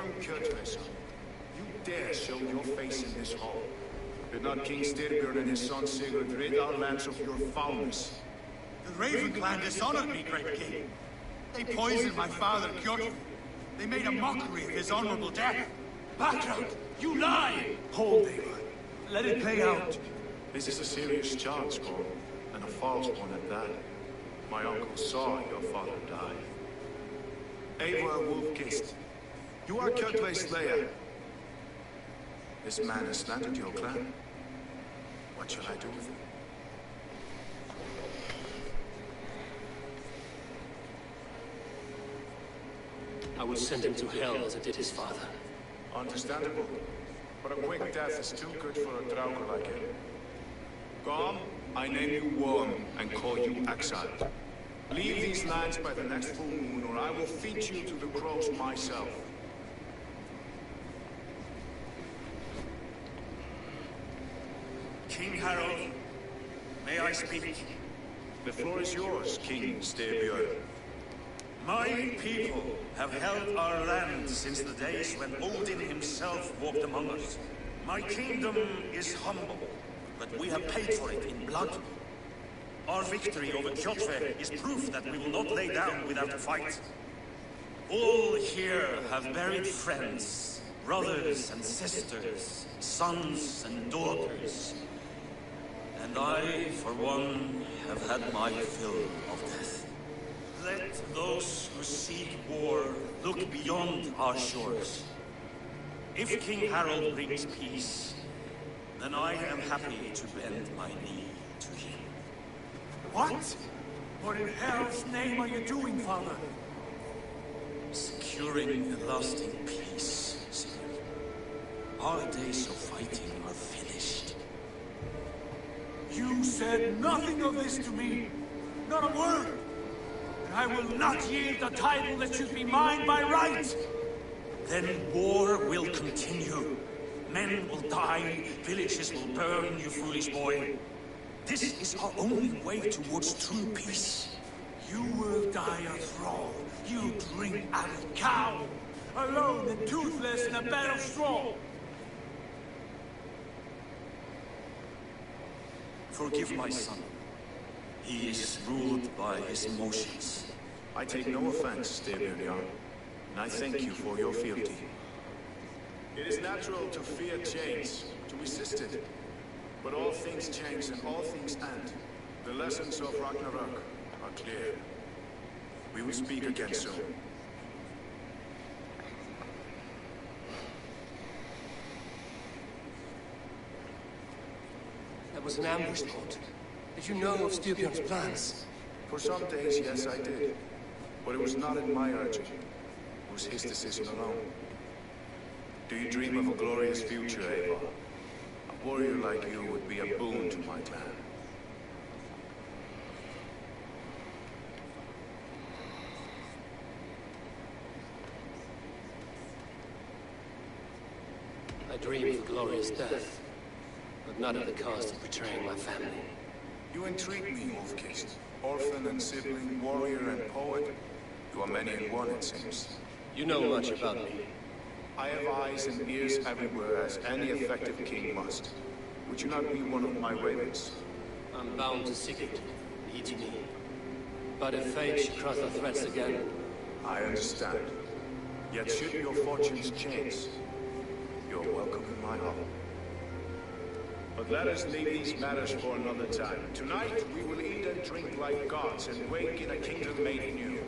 Worm Kjötveson, you dare show your face in this hall? Did not King Styrbjörn and his son Sigurd rid our lands of your foulness? The Raven clan dishonored me, great king. They poisoned my father, Kjotve. They made a mockery of his honorable death. Background, you lie! Hold, Eivor. Let it play out. This is a serious charge, Gorm, and a false one at that. My uncle saw your father die. Eivor Wolf-Kissed, you are Kjotve's slayer. This man has slandered your clan. What shall I do with him? I will send him to hell as I did his father. Understandable. But a quick death is too good for a Draugr like him. Gorm, I name you Worm and call you exiled. Leave these lands by the next full moon, or I will feed you to the crows myself. King Harald, may I speak? The floor is yours, King Styrbjörn. My people have held our land since the days when Odin himself walked among us. My kingdom is humble, but we have paid for it in blood. Our victory over Kjotve is proof that we will not lay down without a fight. All here have buried friends, brothers and sisters, sons and daughters. And I, for one, have had my fill of death. Let those who seek war look beyond our shores. If King Harald brings peace, then I am happy to bend my knee to him. What? What in hell's name are you doing, father? Securing a lasting peace, Sigurd. Our days of fighting are finished. You said nothing of this to me. Not a word. And I will not yield the title that should be mine by right. Then war will continue. Men will die, villages will burn, you foolish boy. This is our only way towards true peace. You will die a thrall. You drink-addled cow. Alone and toothless in a bed of straw. Forgive my son. He is ruled by his emotions. I take no offense, Styrbjörn, and I thank you for your fealty. It is natural to fear change, to resist it. But all things change and all things end. The lessons of Ragnarok are clear. We will speak again soon. That was an ambush, Lord. Did you know of Styrbjörn's plans? For some days, yes, I did. But it was not at my urging. It was his decision alone. Do you dream of a glorious future, Eivor? A warrior like you would be a boon to my clan. I dream of a glorious death, but not at the cost of betraying my family. You intrigue me, Wolf-Kissed. Orphan and sibling, warrior and poet. You are many in one, it seems. You know much about me. I have eyes and ears everywhere, as any effective king must. Would you not be one of my ravens? I'm bound to Sigurd. Needs me. But if fate should cross our threads again... I understand. Yet should your fortunes change, you're welcome in my hall. But let us leave these matters for another time. Tonight, we will eat and drink like gods and wake in a kingdom made new.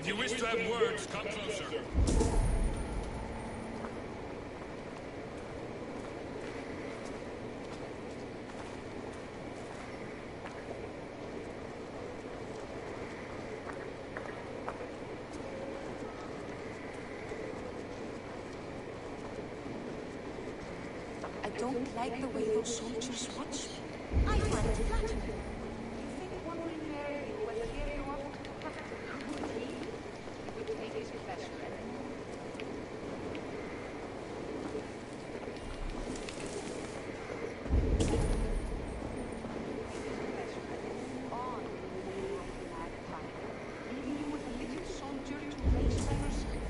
If you wish to have words, come closer. I don't like the way those soldiers watch me. I find it flattering. You think wondering where you will hear you up? Who would he? He would take his pleasure in it. On the way of the magpie, leaving you with a little soldier to race by your side.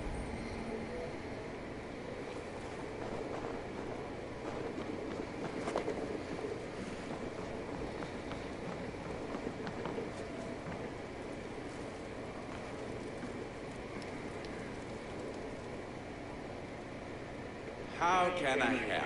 How can I help?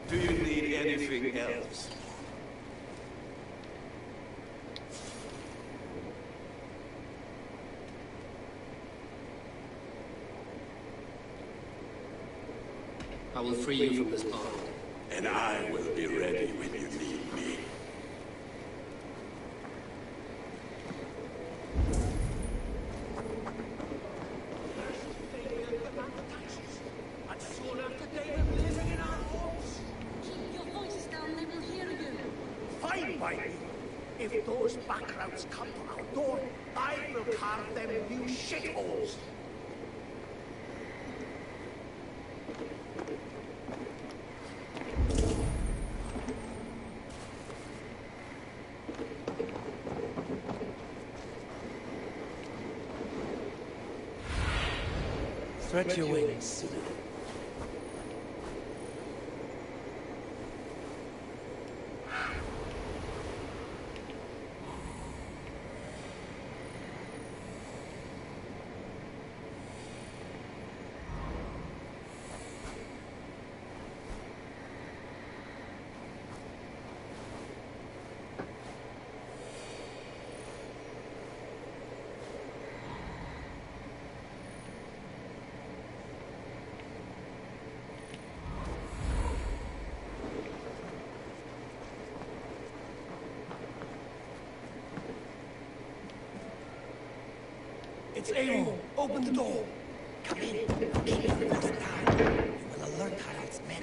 Do you need anything else? I will free you from this bond. And I will be ready when you need me. And soon after they were living in our homes. Keep your voices down, they will hear you. Fine by me. If those backgrounds come to our door, I will carve them new shitholes. Spread your wings. It's Amo. Open the door. Come in. Keep your voice down. You will alert Harald's men.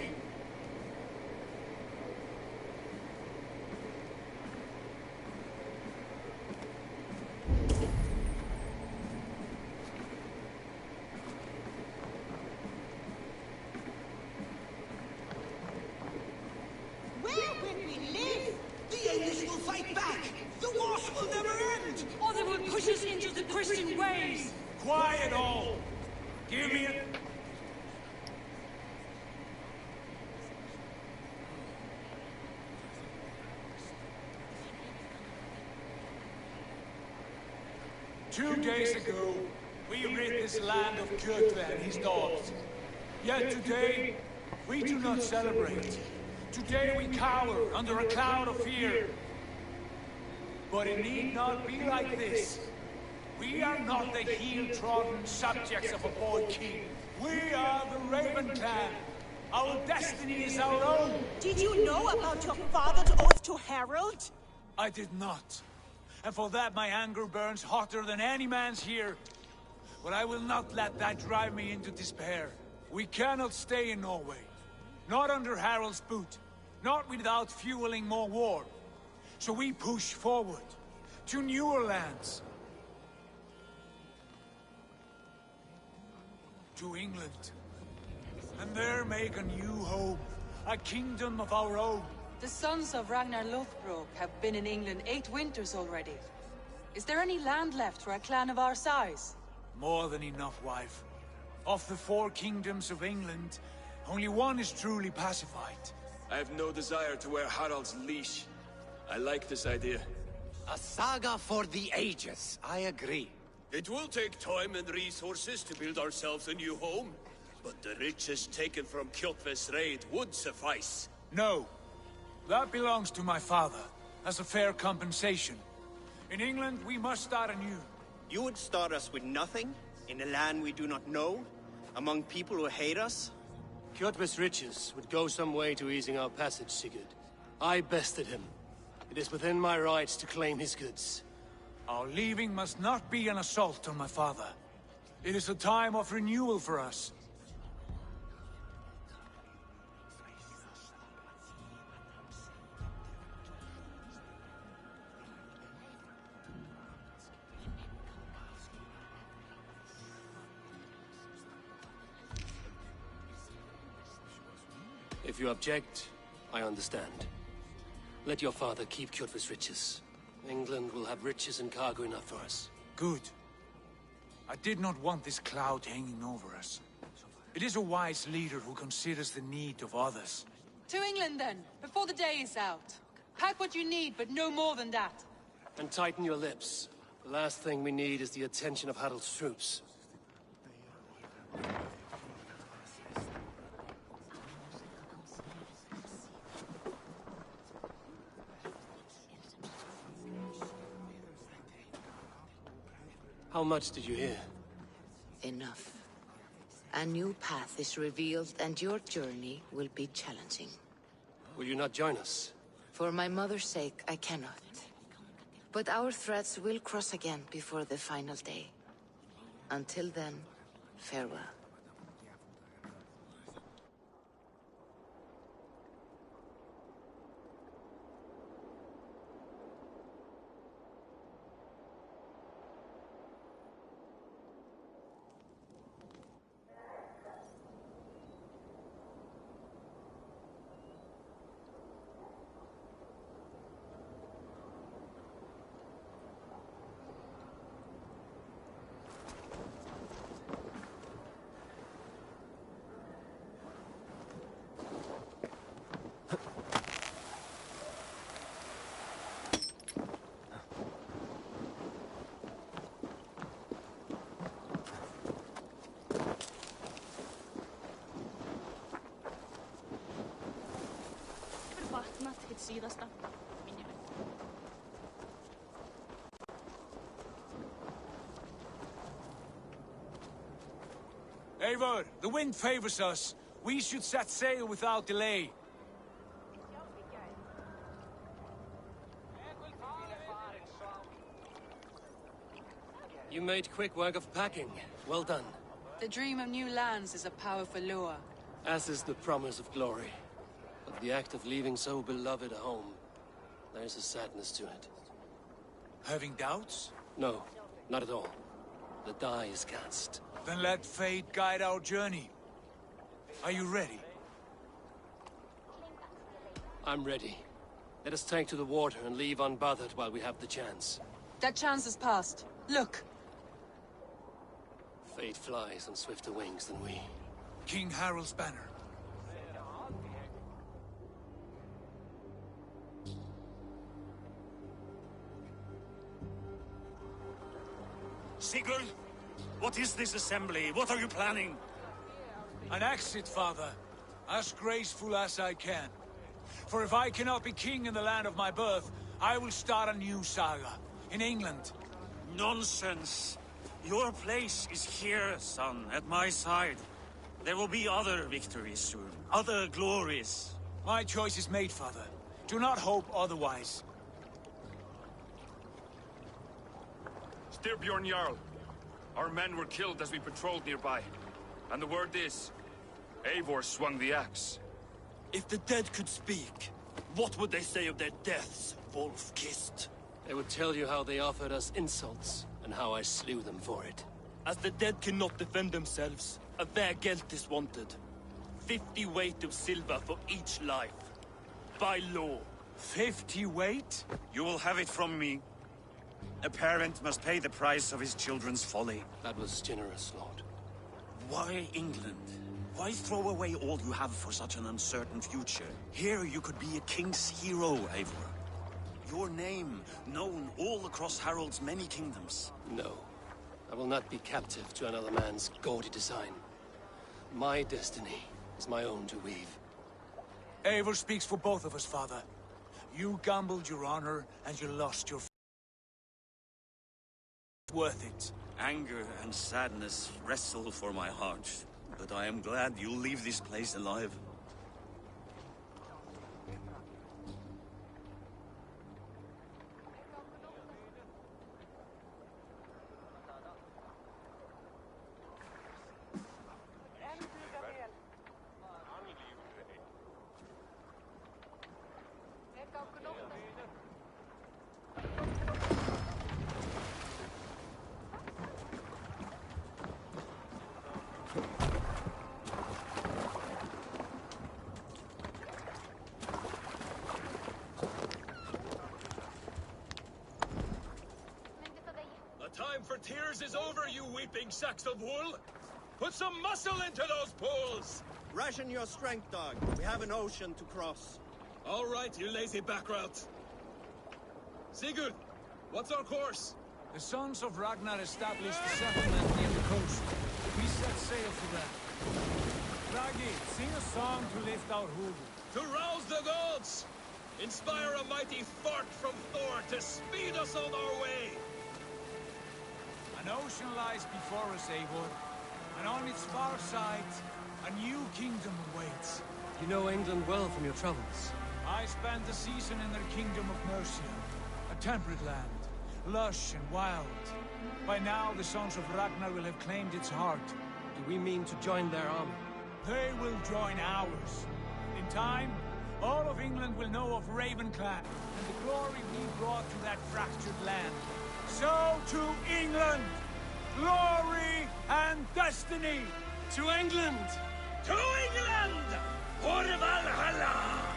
Where will we live? The English will fight back. The wars will never end. Or they will push us into the Christian ways. Quiet all. Give me it. Two days ago, we rid this land of Kjötve and his dogs. Yet today, we do not celebrate. Today we cower under a cloud of fear. But it need not be like this. We are not the heel-trodden subjects of a boy king. We are the Raven clan. Our destiny is our own. Did you know about your father's oath to Harold? I did not. And for that my anger burns hotter than any man's here. But I will not let that drive me into despair. We cannot stay in Norway. Not under Harald's boot. Not without fueling more war. So we push forward. To newer lands. To England. And there make a new home. A kingdom of our own. The sons of Ragnar Lothbrok have been in England 8 winters already. Is there any land left for a clan of our size? More than enough, wife. Of the 4 kingdoms of England, only one is truly pacified. I have no desire to wear Harald's leash. I like this idea. A saga for the ages, I agree. It will take time and resources to build ourselves a new home, but the riches taken from Kjotve's raid would suffice. No. That belongs to my father, as a fair compensation. In England, we must start anew. You would start us with nothing? In a land we do not know? Among people who hate us? Kjotve's riches would go some way to easing our passage, Sigurd. I bested him. It is within my rights to claim his goods. Our leaving must not be an assault on my father. It is a time of renewal for us. If you object, I understand. Let your father keep Kjotve's riches. England will have riches and cargo enough for us. Good. I did not want this cloud hanging over us. It is a wise leader who considers the need of others. To England then, before the day is out. Pack what you need, but no more than that. And tighten your lips. The last thing we need is the attention of Harald's troops. How much did you hear? Enough. A new path is revealed and your journey will be challenging. Will you not join us? For my mother's sake, I cannot. But our threads will cross again before the final day. Until then, farewell. Eivor, the wind favors us. We should set sail without delay. You made quick work of packing. Well done. The dream of new lands is a powerful lure. As is the promise of glory. But the act of leaving so beloved a home, there's a sadness to it. Having doubts? No, not at all. The die is cast. Then let fate guide our journey. Are you ready? I'm ready. Let us take to the water and leave unbothered while we have the chance. That chance is past. Look! Fate flies on swifter wings than we. King Harald's banner. Sigurd? What is this assembly? What are you planning? An exit, father. As graceful as I can. For if I cannot be king in the land of my birth, I will start a new saga. In England. Nonsense. Your place is here, son, at my side. There will be other victories soon. Other glories. My choice is made, father. Do not hope otherwise. Styrbjorn Jarl. Our men were killed as we patrolled nearby. And the word is, Eivor swung the axe. If the dead could speak, what would they say of their deaths, wolf-kissed? They would tell you how they offered us insults, and how I slew them for it. As the dead cannot defend themselves, a fair gelt is wanted. 50 weight of silver for each life. By law. 50 weight? You will have it from me. A parent must pay the price of his children's folly. That was generous, Lord. Why England? Why throw away all you have for such an uncertain future? Here you could be a king's hero, Eivor. Your name known all across Harald's many kingdoms. No. I will not be captive to another man's gaudy design. My destiny is my own to weave. Eivor speaks for both of us, father. You gambled your honor, and you lost your... worth it. Anger and sadness wrestle for my heart, but I am glad you'll leave this place alive. Time for tears is over, you weeping sacks of wool! Put some muscle into those pools! Ration your strength, dog. We have an ocean to cross. All right, you lazy backrout. Sigurd, what's our course? The sons of Ragnar established a settlement near the coast. We set sail for them. Ragi, sing a song to lift our hood. To rouse the gods! Inspire a mighty fart from Thor to speed us on our way! An ocean lies before us, Eivor, and on its far side, a new kingdom awaits. You know England well from your travels. I spent a season in their kingdom of Mercia, a temperate land, lush and wild. By now, the sons of Ragnar will have claimed its heart. Do we mean to join their army? They will join ours. In time, all of England will know of Ravenclan, and the glory we brought to that fractured land. So to England! Glory and destiny! To England! To England! For Valhalla!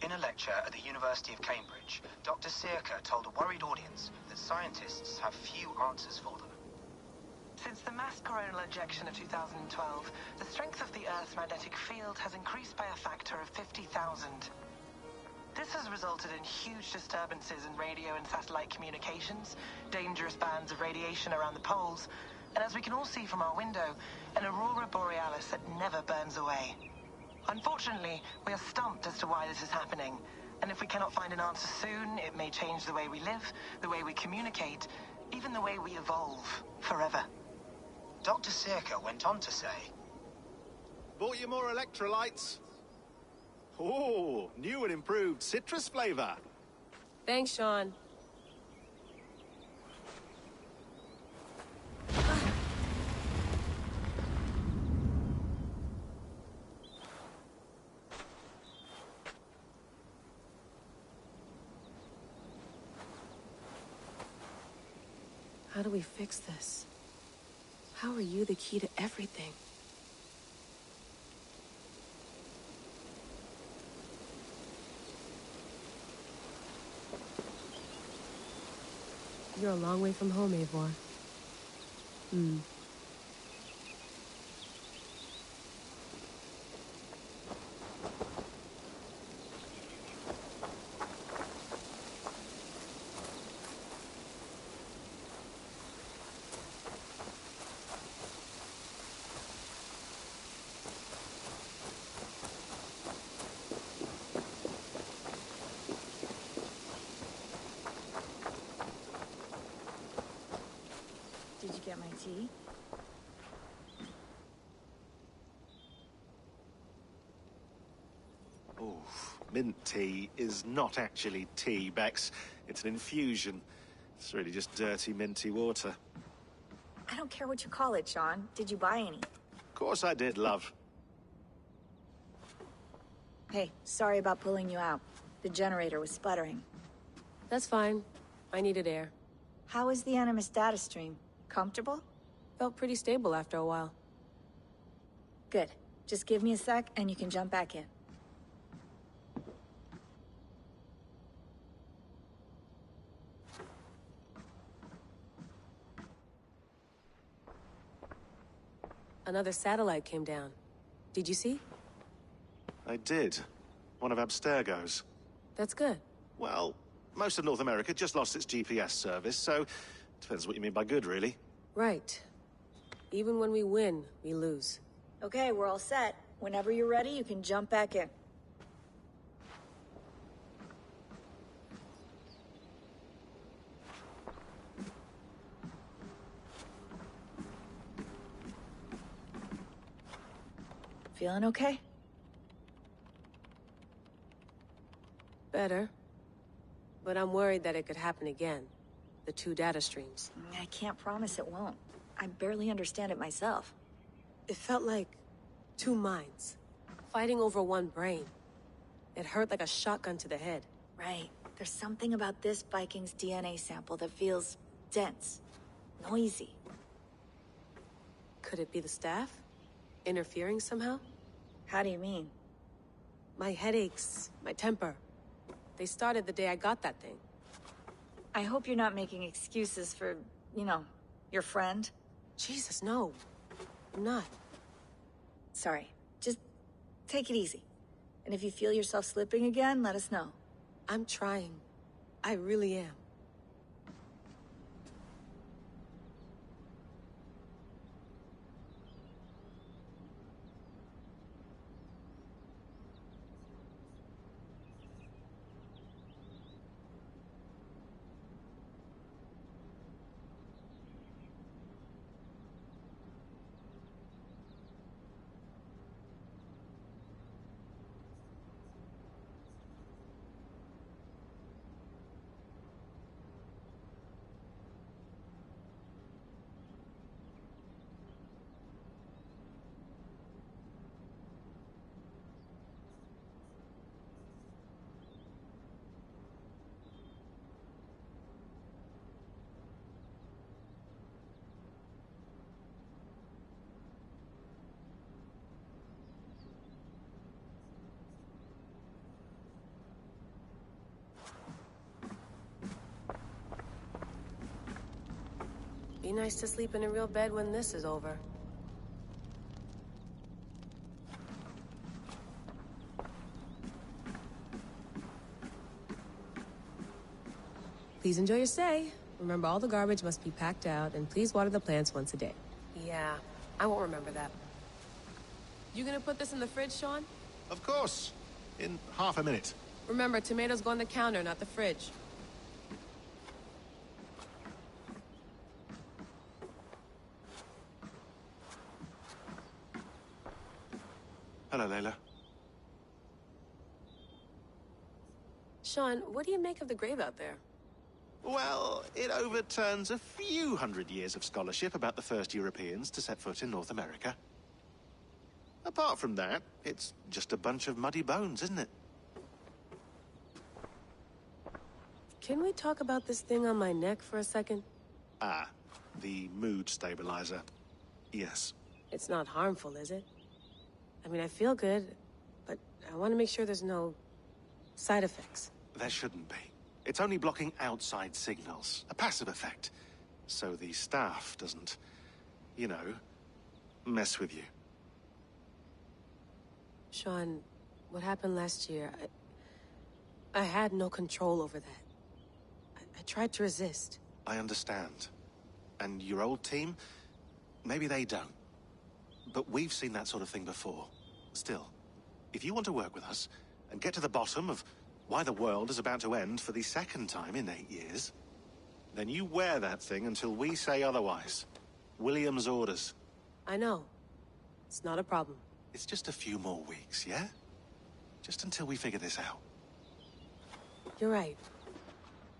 In a lecture at the University of Cambridge, Dr. Circa told a worried audience that scientists have few answers for them. Since the mass coronal ejection of 2012, the strength of the Earth's magnetic field has increased by a factor of 50,000. This has resulted in huge disturbances in radio and satellite communications, dangerous bands of radiation around the poles, and as we can all see from our window, an aurora borealis that never burns away. Unfortunately, we are stumped as to why this is happening, and if we cannot find an answer soon, it may change the way we live, the way we communicate, even the way we evolve forever. Dr. Circa went on to say, "Bought you more electrolytes? Oh, new and improved citrus flavor." Thanks, Sean. How do we fix this? How are you the key to everything? You're a long way from home, Eivor. Did you get my tea? Oh, mint tea is not actually tea, Bex. It's an infusion. It's really just dirty, minty water. I don't care what you call it, Sean. Did you buy any? Of course I did, love. Hey, sorry about pulling you out. The generator was sputtering. That's fine. I needed air. How is the Animus data stream? Comfortable? Felt pretty stable after a while. Good. Just give me a sec and you can jump back in. Another satellite came down. Did you see? I did. One of Abstergo's. That's good. Well, most of North America just lost its GPS service, so depends what you mean by good, really. Right. Even when we win, we lose. Okay, we're all set. Whenever you're ready, you can jump back in. Feeling okay? Better. But I'm worried that it could happen again. The two data streams. I can't promise it won't. I barely understand it myself. It felt like two minds, fighting over one brain. It hurt like a shotgun to the head. Right. There's something about this Viking's DNA sample that feels dense, noisy. Could it be the staff? Interfering somehow? How do you mean? My headaches, my temper. They started the day I got that thing. I hope you're not making excuses for, you know, your friend. Jesus, no. I'm not. Sorry. Just take it easy. And if you feel yourself slipping again, let us know. I'm trying. I really am. Be nice to sleep in a real bed when this is over. Please enjoy your stay. Remember, all the garbage must be packed out, and please water the plants once a day. Yeah, I won't remember that. You gonna put this in the fridge, Sean? Of course. In half a minute. Remember, tomatoes go on the counter, not the fridge. Hello, Layla. Sean, what do you make of the grave out there? Well, it overturns a few hundred years of scholarship about the first Europeans to set foot in North America. Apart from that, it's just a bunch of muddy bones, isn't it? Can we talk about this thing on my neck for a second? Ah, the mood stabilizer. Yes. It's not harmful, is it? I mean, I feel good, but I want to make sure there's no side effects. There shouldn't be. It's only blocking outside signals, a passive effect. So the staff doesn't, you know, mess with you. Sean, what happened last year, I had no control over that. I tried to resist. I understand. And your old team, maybe they don't. But we've seen that sort of thing before. Still, if you want to work with us and get to the bottom of why the world is about to end for the second time in 8 years, then you wear that thing until we say otherwise. William's orders. I know. It's not a problem. It's just a few more weeks, yeah? Just until we figure this out. You're right.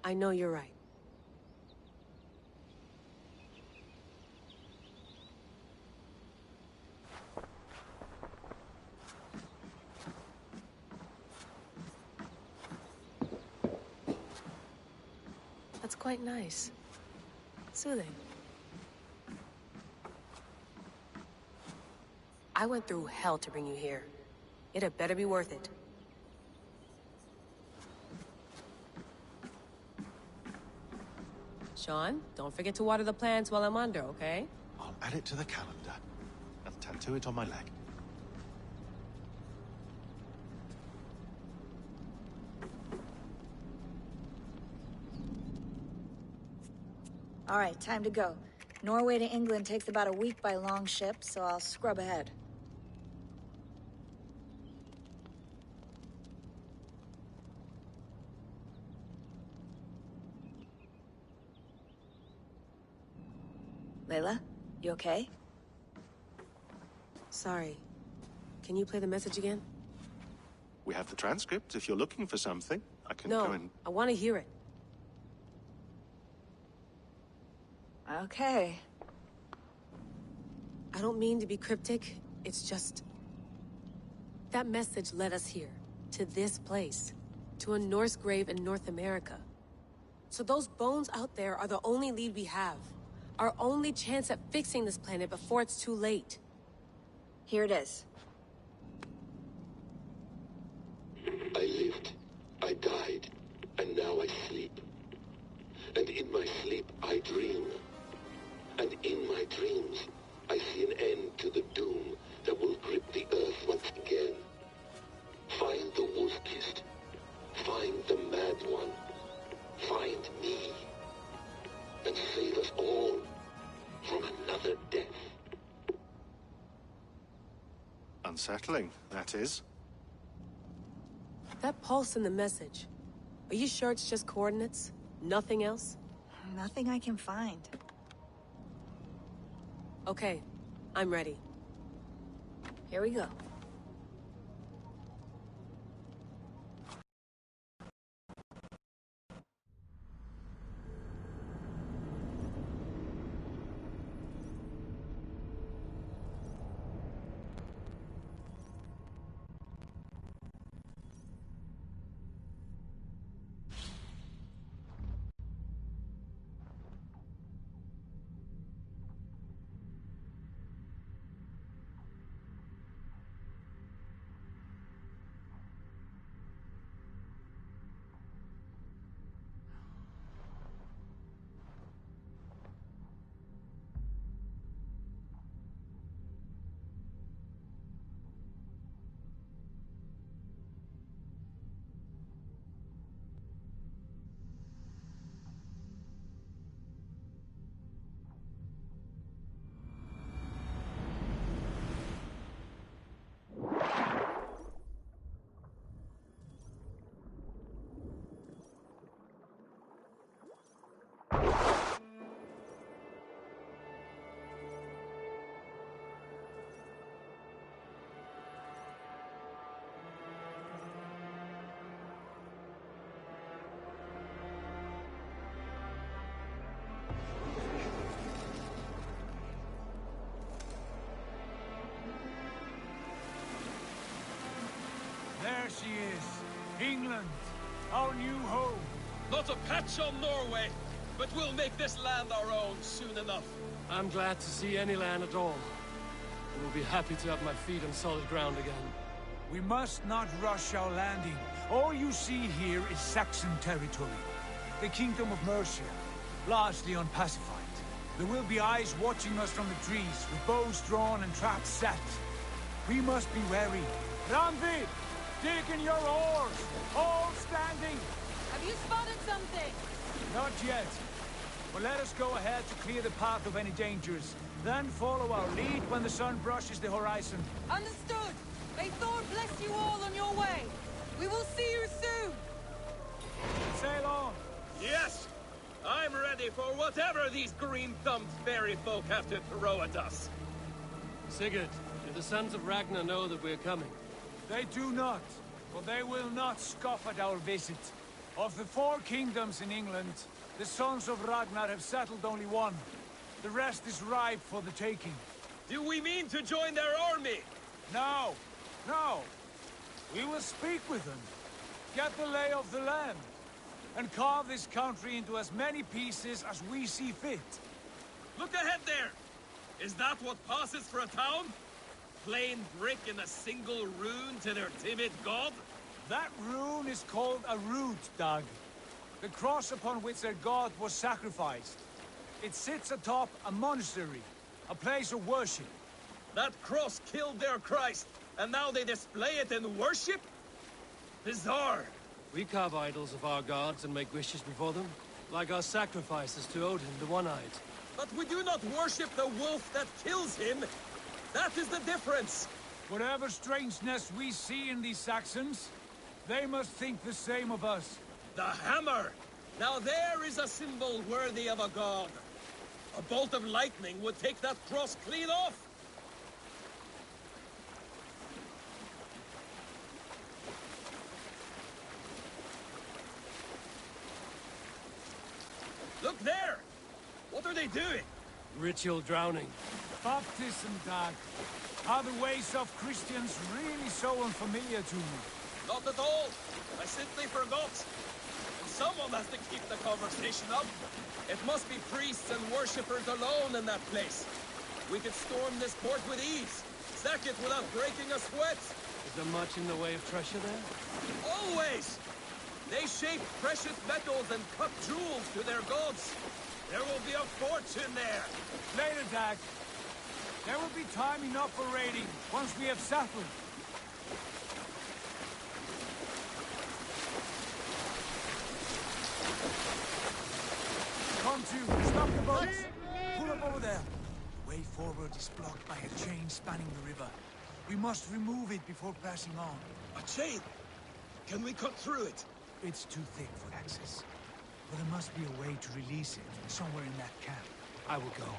I know you're right. That's quite nice. Soothing. I went through hell to bring you here. It had better be worth it. Sean, don't forget to water the plants while I'm under, okay? I'll add it to the calendar and tattoo it on my leg. All right, time to go. Norway to England takes about a week by long ship, so I'll scrub ahead. Layla, you okay? Sorry. Can you play the message again? We have the transcript. If you're looking for something, I can No, go and... I want to hear it. Okay. I don't mean to be cryptic. It's just... that message led us here. To this place. To a Norse grave in North America. So those bones out there are the only lead we have. Our only chance at fixing this planet before it's too late. Here it is. I lived, I died, and now I sleep. And in my sleep I dream. And in my dreams, I see an end to the doom that will grip the earth once again. Find the wolf-kissed. Find the mad one. Find me. And save us all from another death. Unsettling, that is. That pulse in the message. Are you sure it's just coordinates? Nothing else? Nothing I can find. Okay, I'm ready. Here we go. she is. England, our new home. Not a patch on Norway, but we'll make this land our own soon enough. I'm glad to see any land at all. I will be happy to have my feet on solid ground again. We must not rush our landing. All you see here is Saxon territory. The Kingdom of Mercia, largely unpacified. There will be eyes watching us from the trees, with bows drawn and traps set. We must be wary. Randvi, dig in your oars! All standing! Have you spotted something? Not yet. But let us go ahead to clear the path of any dangers. Then follow our lead when the sun brushes the horizon. Understood! May Thor bless you all on your way! We will see you soon! Sail on! Yes! I'm ready for whatever these green-thumbed fairy folk have to throw at us. Sigurd, do the sons of Ragnar know that we're coming? They do not, but they will not scoff at our visit. Of the 4 kingdoms in England, the sons of Ragnar have settled only one. The rest is ripe for the taking. Do we mean to join their army? No, no. We will speak with them, get the lay of the land, and carve this country into as many pieces as we see fit. Look ahead there! Is that what passes for a town? Plain brick in a single rune to their timid god? That rune is called a root, Dag. The cross upon which their god was sacrificed. It sits atop a monastery, a place of worship. That cross killed their Christ, and now they display it in worship? Bizarre! We carve idols of our gods and make wishes before them, like our sacrifices to Odin, the One-Eyed. But we do not worship the wolf that kills him! That is the difference! Whatever strangeness we see in these Saxons, they must think the same of us. The hammer! Now there is a symbol worthy of a god. A bolt of lightning would take that cross clean off! Look there! What are they doing? Ritual drowning. Baptism, Dag. Are the ways of Christians really so unfamiliar to you? Not at all. I simply forgot. And someone has to keep the conversation up. It must be priests and worshippers alone in that place. We could storm this port with ease. Sack it without breaking a sweat. Is there much in the way of treasure there? Always! They shape precious metals and cut jewels to their gods. There will be a fortune there. Later, Dag. There will be time enough for raiding once we have settled. Come to, stop the boats. Pull up over there. The way forward is blocked by a chain spanning the river. We must remove it before passing on. A chain? Can we cut through it? It's too thick for access. But there must be a way to release it, somewhere in that camp. I will go.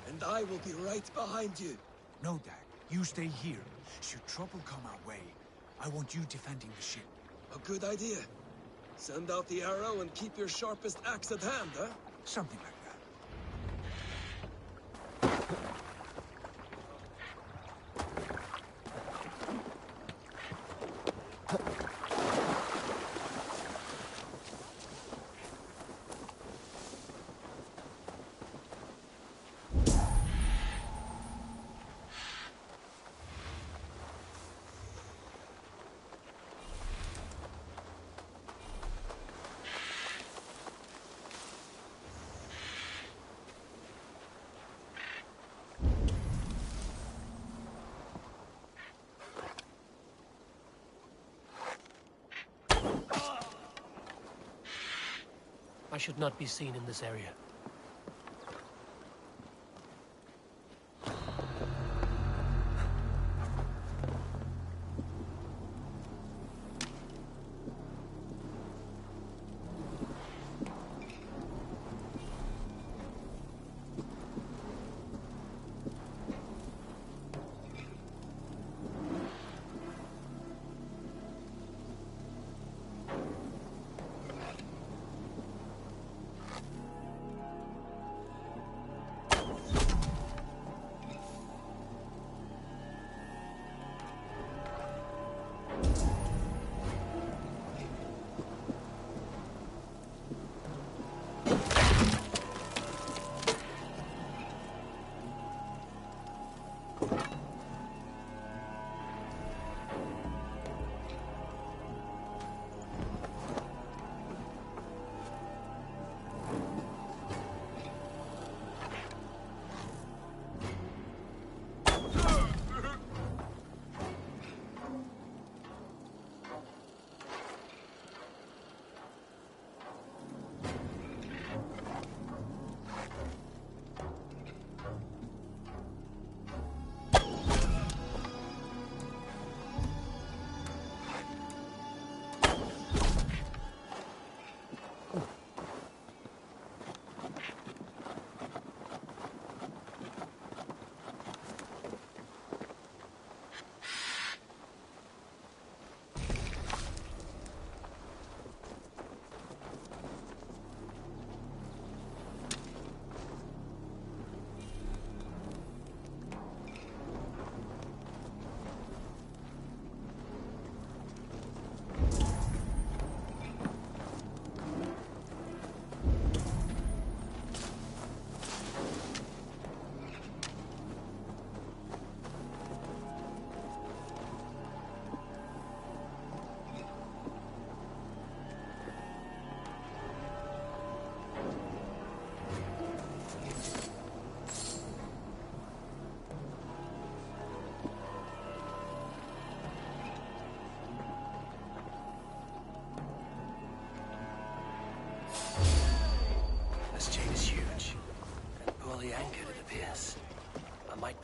And I will be right behind you. No, Dag. You stay here. Should trouble come our way, I want you defending the ship. A good idea. Send out the arrow and keep your sharpest axe at hand, huh? Something like that. I should not be seen in this area.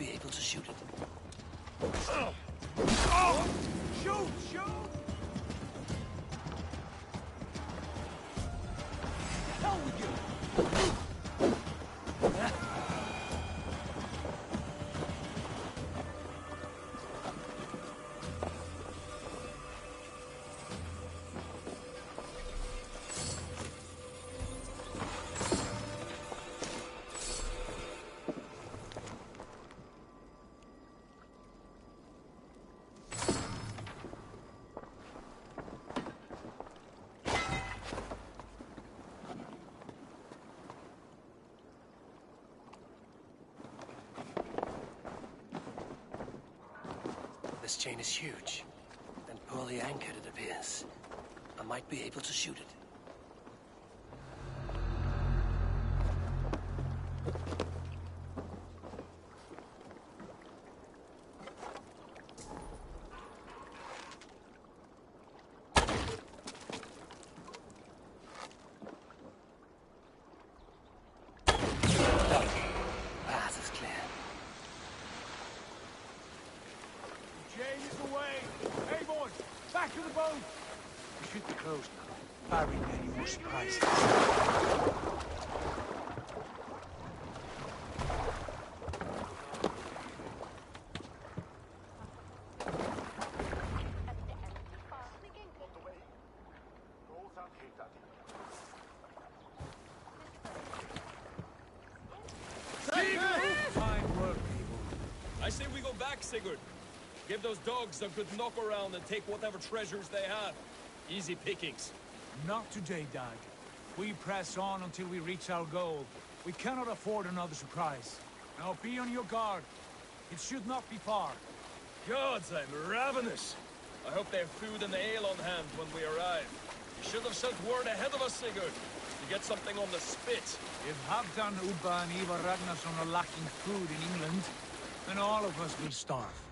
be able to shoot it. Oh! Shoot! Shoot! Hell with you! This chain is huge, and poorly anchored, it appears. I might be able to shoot it. Path is clear. Jane is away! Hey, boy! Back to the boat! We should be closed now, barring any more surprises. Fine work, people. I say we go back, Sigurd. Give those dogs a good knock around and take whatever treasures they have. Easy pickings. Not today, Dag. We press on until we reach our goal. We cannot afford another surprise. Now be on your guard. It should not be far. Gods, I'm ravenous. I hope they have food and ale on hand when we arrive. You should have sent word ahead of us, Sigurd, to get something on the spit. If Halfdan, Ubba and Ivar Ragnarsson are lacking food in England, then all of us will starve.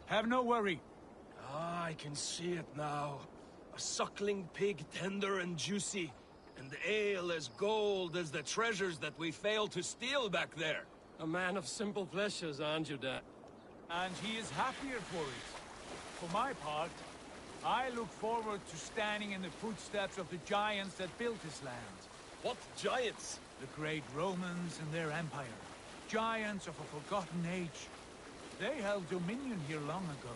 Have no worry. Ah, I can see it now. A suckling pig, tender and juicy. And ale as gold as the treasures that we failed to steal back there. A man of simple pleasures, aren't you, Dad? And he is happier for it. For my part, I look forward to standing in the footsteps of the giants that built this land. What giants? The great Romans and their empire. Giants of a forgotten age. They held dominion here long ago,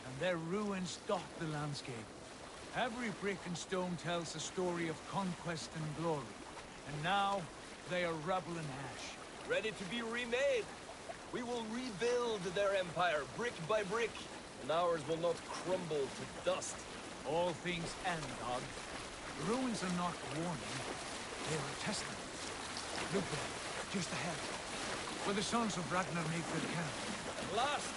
and their ruins dot the landscape. Every brick and stone tells a story of conquest and glory. And now, they are rubble and ash. Ready to be remade. We will rebuild their empire, brick by brick, and ours will not crumble to dust. All things end, Dog. The ruins are not a warning. They are a testament. Look there, just ahead, where the sons of Ragnar make their camp. At last,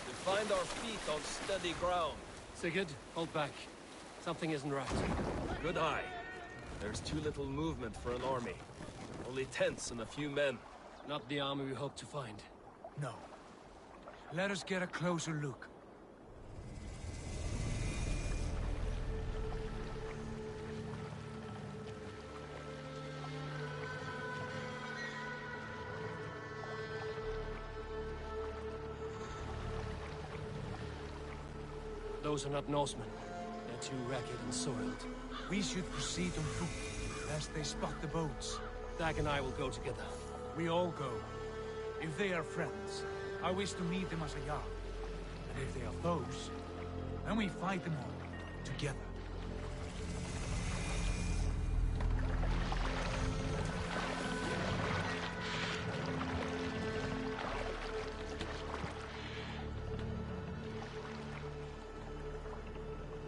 we find our feet on steady ground. Sigurd, hold back. Something isn't right. Good eye. There's too little movement for an army. Only tents and a few men. Not the army we hope to find. No. Let us get a closer look. Those are not Norsemen. They're too ragged and soiled. We should proceed on foot, lest they spot the boats. Dag and I will go together. We all go. If they are friends, I wish to meet them as a Jarl. And if they are foes, then we fight them all, together.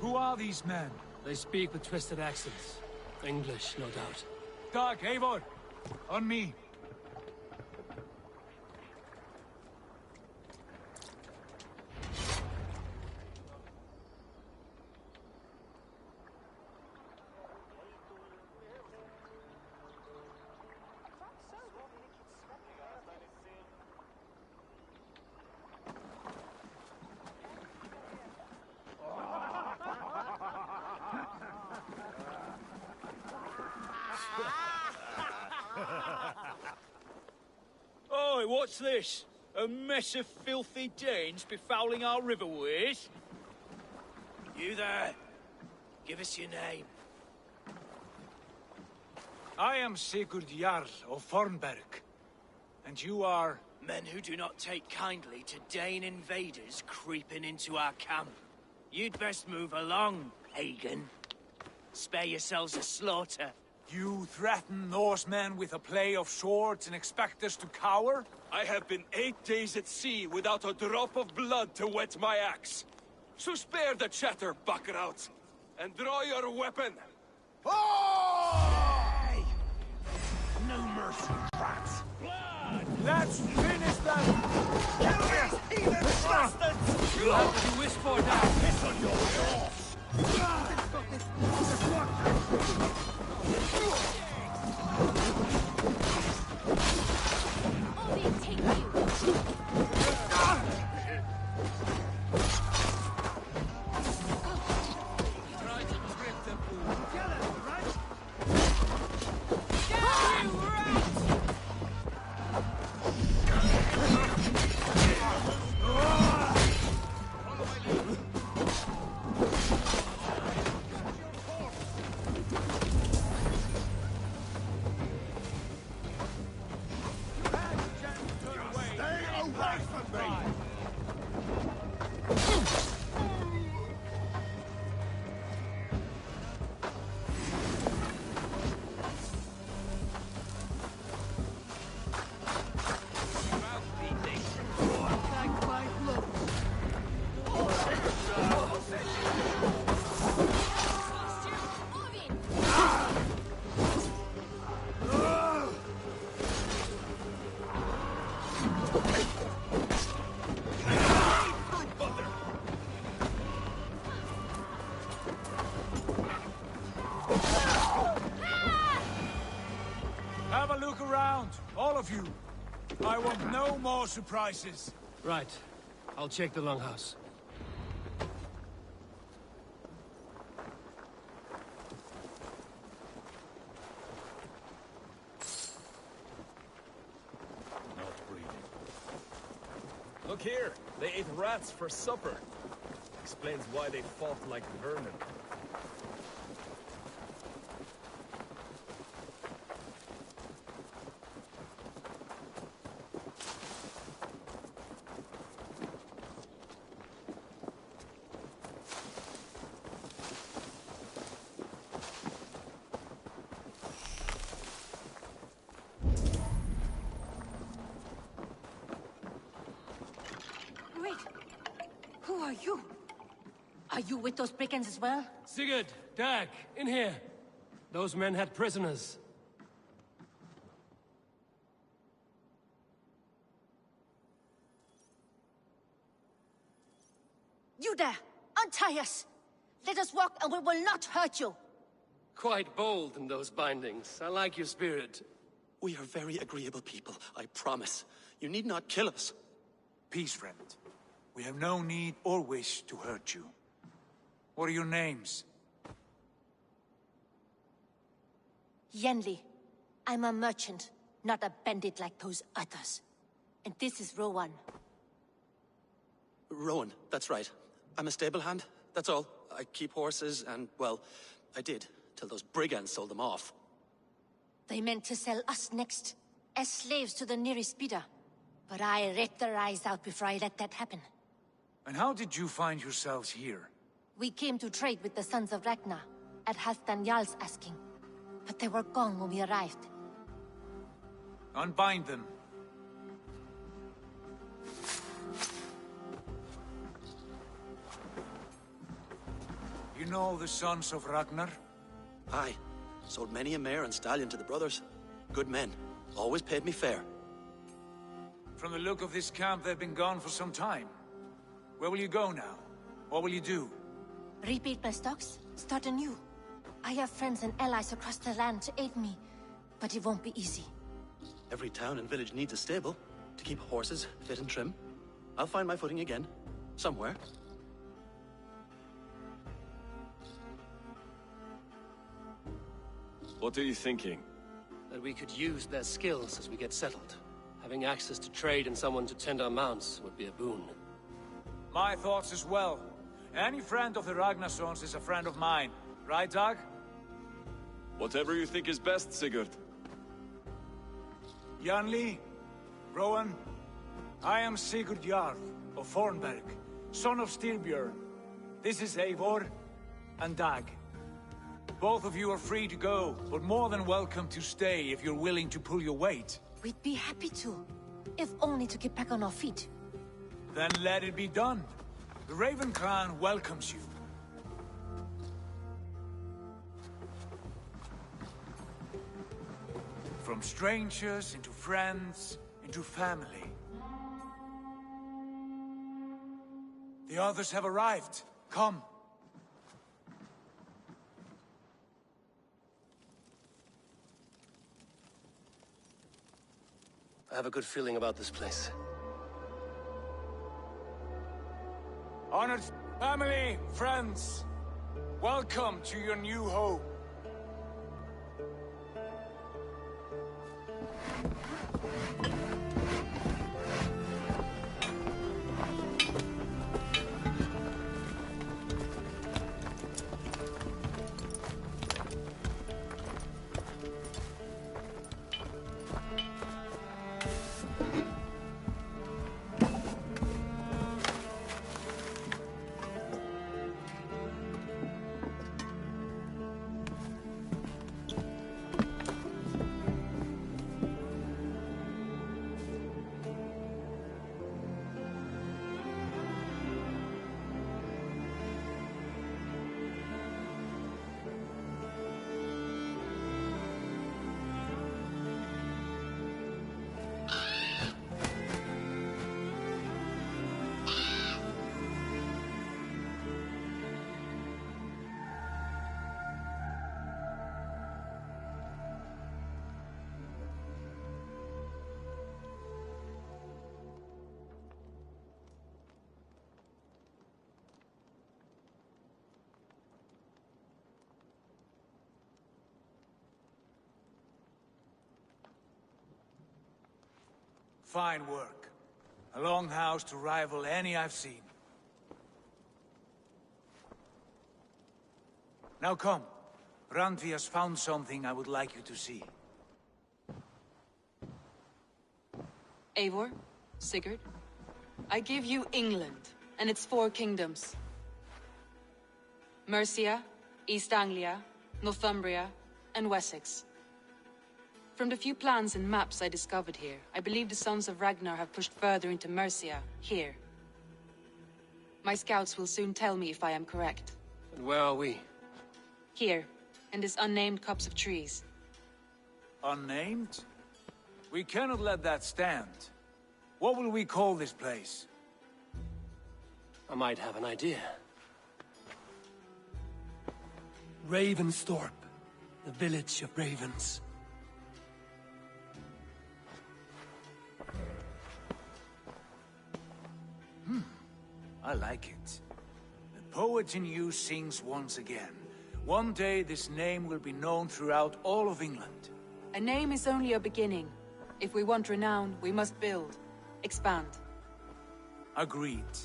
Who are these men? They speak with twisted accents. English, no doubt. Dag, Eivor! On me! Oh, what's this? A mess of filthy Danes befouling our riverways? You there! Give us your name. I am Sigurd Jarl of Fornberg. And you are... Men who do not take kindly to Dane invaders creeping into our camp. You'd best move along, pagan. Spare yourselves a slaughter. You threaten Norsemen with a play of swords and expect us to cower? I have been 8 days at sea without a drop of blood to wet my axe. So spare the chatter, buckerouts, and draw your weapon. Oh! No mercy, rats! Blood! Let's finish them! Kill these heathen bastards! You have what you wish for now. Piss on your horse! Have a look around, all of you. I want no more surprises. Right. I'll check the longhouse. Not breathing. Look here, they ate rats for supper. Explains why they fought like vermin. Wait. Who are you? Are you with those brigands as well? Sigurd, Dag, in here. Those men had prisoners. You there! Untie us! Let us walk and we will not hurt you! Quite bold in those bindings. I like your spirit. We are very agreeable people, I promise. You need not kill us. Peace, friend. We have no need or wish to hurt you. What are your names? Yenli. I'm a merchant, not a bandit like those others. And this is Rowan. Rowan, that's right. I'm a stable hand, that's all. I keep horses and, well, I did, till those brigands sold them off. They meant to sell us next, as slaves to the nearest bidder. But I ripped their eyes out before I let that happen. And how did you find yourselves here? We came to trade with the Sons of Ragnar, at Halfdan Jarl's asking. But they were gone when we arrived. Unbind them. You know the Sons of Ragnar? Aye. Sold many a mare and stallion to the brothers. Good men. Always paid me fair. From the look of this camp, they've been gone for some time. Where will you go now? What will you do? Rebuild my stocks? Start anew. I have friends and allies across the land to aid me, but it won't be easy. Every town and village needs a stable to keep horses fit and trim. I'll find my footing again. Somewhere. What are you thinking? That we could use their skills as we get settled. Having access to trade and someone to tend our mounts would be a boon. My thoughts as well. Any friend of the Ragnarsons is a friend of mine. Right, Dag? Whatever you think is best, Sigurd. Janli, Rowan, I am Sigurd Jarl of Fornberg, son of Styrbjörn. This is Eivor and Dag. Both of you are free to go, but more than welcome to stay if you're willing to pull your weight. We'd be happy to, if only to get back on our feet. Then let it be done. The Raven Clan welcomes you. From strangers into friends, into family. The others have arrived. Come. I have a good feeling about this place. Honored family, friends, welcome to your new home. Fine work. A longhouse to rival any I've seen. Now come. Randvi has found something I would like you to see. Eivor, Sigurd, I give you England and its 4 kingdoms. Mercia, East Anglia, Northumbria, and Wessex. From the few plans and maps I discovered here, I believe the Sons of Ragnar have pushed further into Mercia, here. My scouts will soon tell me if I am correct. And where are we? Here, in this unnamed copse of trees. Unnamed? We cannot let that stand. What will we call this place? I might have an idea. Ravensthorpe, the village of ravens. I like it. The poet in you sings once again. One day this name will be known throughout all of England. A name is only a beginning. If we want renown, we must build. Expand. Agreed.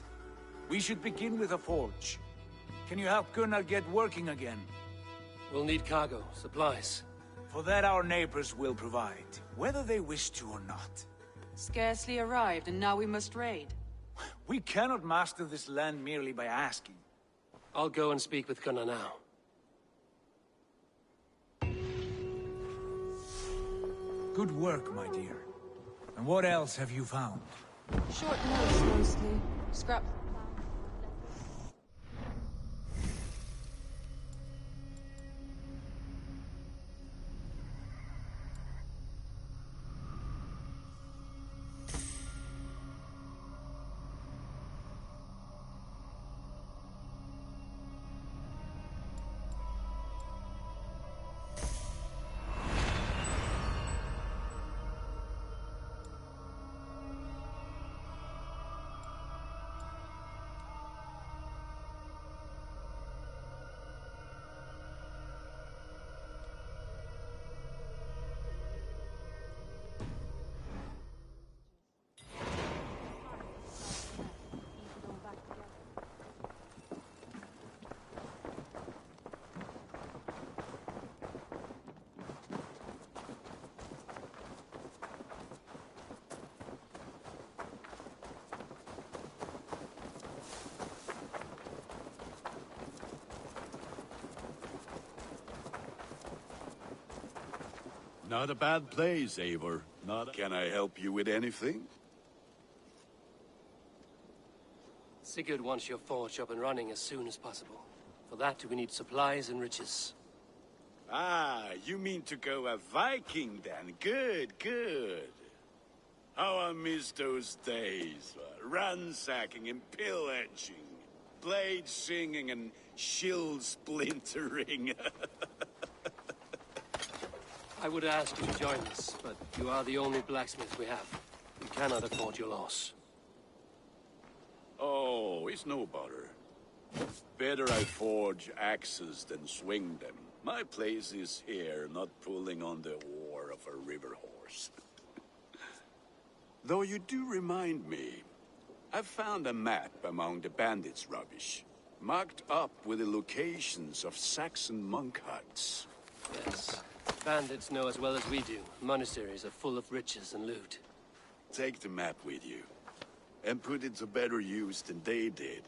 We should begin with a forge. Can you help Gunnar get working again? We'll need cargo, supplies. For that our neighbors will provide, whether they wish to or not. Scarcely arrived, and now we must raid. We cannot master this land merely by asking. I'll go and speak with Gunnar now. Good work, my dear. And what else have you found? Short notes, mostly. Scrap. Not a bad place, Eivor. Not. Can I help you with anything? Sigurd wants your forge up and running as soon as possible. For that, we need supplies and riches. Ah, you mean to go a Viking then? Good, good. How I miss those days. Ransacking and pillaging. Blade singing and shield splintering. I would ask you to join us, but you are the only blacksmith we have. We cannot afford your loss. Oh, it's no bother. Better I forge axes than swing them. My place is here, not pulling on the oar of a river horse. Though you do remind me, I found a map among the bandits' rubbish, marked up with the locations of Saxon monk huts. Yes. Bandits know as well as we do. Monasteries are full of riches and loot. Take the map with you, and put it to better use than they did.